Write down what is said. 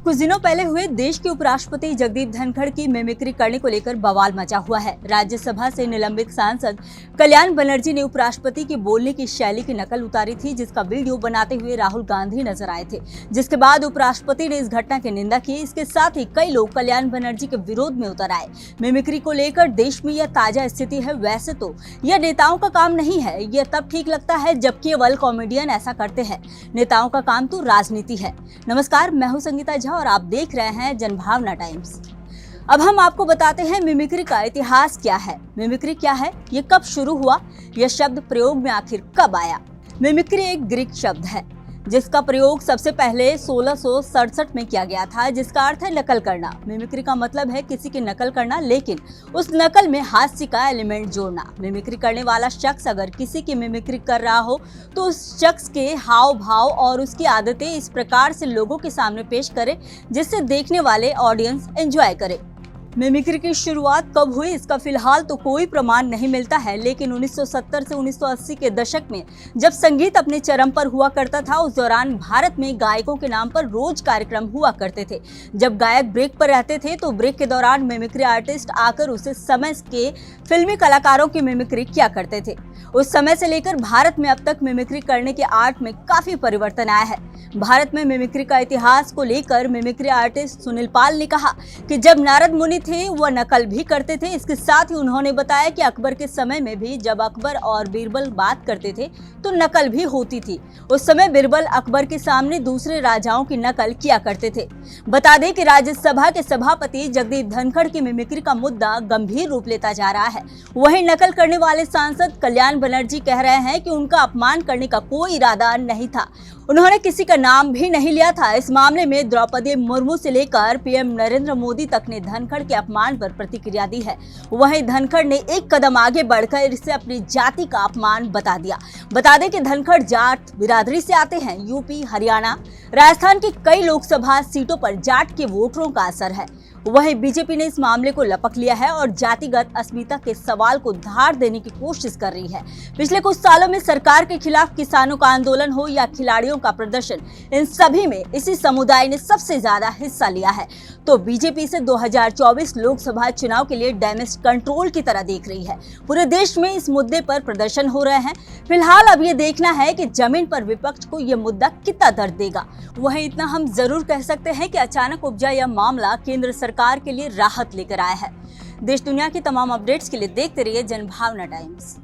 कुछ दिनों पहले हुए देश के उपराष्ट्रपति जगदीप धनखड़ की मिमिक्री करने को लेकर बवाल मचा हुआ है। राज्यसभा से निलंबित सांसद कल्याण बनर्जी ने उपराष्ट्रपति के बोलने की शैली की नकल उतारी थी, जिसका वीडियो बनाते हुए राहुल गांधी नजर आए थे, जिसके बाद उपराष्ट्रपति ने इस घटना की निंदा की। इसके साथ ही कई लोग कल्याण बनर्जी के विरोध में उतर आए। मिमिक्री को लेकर देश में यह ताजा स्थिति है। वैसे तो यह नेताओं का काम नहीं है, यह तब ठीक लगता है जब केवल कॉमेडियन ऐसा करते हैं। नेताओं का काम तो राजनीति है। नमस्कार, मैं हूं संगीता झा और आप देख रहे हैं जनभावना टाइम्स। अब हम आपको बताते हैं मिमिक्री का इतिहास क्या है। मिमिक्री क्या है, ये कब शुरू हुआ, यह शब्द प्रयोग में आखिर कब आया। मिमिक्री एक ग्रीक शब्द है जिसका प्रयोग सबसे पहले 1667 में किया गया था, जिसका अर्थ है नकल करना। मिमिक्री का मतलब है किसी की नकल करना, लेकिन उस नकल में हास्य का एलिमेंट जोड़ना। मिमिक्री करने वाला शख्स अगर किसी की मिमिक्री कर रहा हो तो उस शख्स के हाव भाव और उसकी आदतें इस प्रकार से लोगों के सामने पेश करे जिससे देखने वाले ऑडियंस एंजॉय करे। मिमिक्री की शुरुआत कब हुई, इसका फिलहाल तो कोई प्रमाण नहीं मिलता है, लेकिन 1970 से 1980 के दशक में जब संगीत अपने चरम पर हुआ करता था, उस दौरान भारत में गायकों के नाम पर रोज कार्यक्रम हुआ करते थे। जब गायक ब्रेक पर रहते थे तो ब्रेक के दौरान मिमिक्री आर्टिस्ट आकर उसे समय के फिल्मी कलाकारों की मिमिक्री किया करते थे। उस समय से लेकर भारत में अब तक मिमिक्री करने के आर्ट में काफी परिवर्तन आया है। भारत में मिमिक्री का इतिहास को लेकर मिमिक्री आर्टिस्ट सुनील पाल ने कहा कि जब नारद मुनि थे वह नकल भी करते थे। इसके साथ ही उन्होंने बताया कि अकबर के समय में भी जब अकबर और बीरबल बात करते थे तो नकल भी होती थी। उस समय बीरबल अकबर के सामने दूसरे राजाओं की नकल किया करते थे। बता दें कि राज्यसभा के सभापति जगदीप धनखड़ की मिमिक्री का मुद्दा गंभीर रूप लेता जा रहा है। वहीं नकल करने वाले सांसद कल्याण बनर्जी कह रहे हैं कि उनका अपमान करने का कोई इरादा नहीं था, उन्होंने किसी का नाम भी नहीं लिया था। इस मामले में द्रौपदी मुर्मू से लेकर पीएम नरेंद्र मोदी तक ने धनखड़ के अपमान पर प्रतिक्रिया दी है। वहीं धनखड़ ने एक कदम आगे बढ़कर इसे अपनी जाति का अपमान बता दिया। बता दें कि धनखड़ जाट बिरादरी से आते हैं। यूपी, हरियाणा, राजस्थान की कई लोकसभा सीटों पर जाट के वोटरों का असर है। वहीं बीजेपी ने इस मामले को लपक लिया है और जातिगत अस्मिता के सवाल को धार देने की कोशिश कर रही है। पिछले कुछ सालों में सरकार के खिलाफ किसानों का आंदोलन हो या खिलाड़ियों का प्रदर्शन, इन सभी में इसी समुदाय ने सबसे ज्यादा हिस्सा लिया है। तो बीजेपी इसे 2024 लोकसभा चुनाव के लिए डैमेज कंट्रोल की तरह देख रही है। पूरे देश में इस मुद्दे पर प्रदर्शन हो रहे हैं। फिलहाल अब ये देखना है कि जमीन पर विपक्ष को यह मुद्दा कितना दर्द देगा। वहीं इतना हम जरूर कह सकते हैं कि अचानक उपजा यह मामला केंद्र सरकार के लिए राहत लेकर आया है। देश दुनिया की तमाम अपडेट्स के लिए देखते रहिए जनभावना टाइम्स।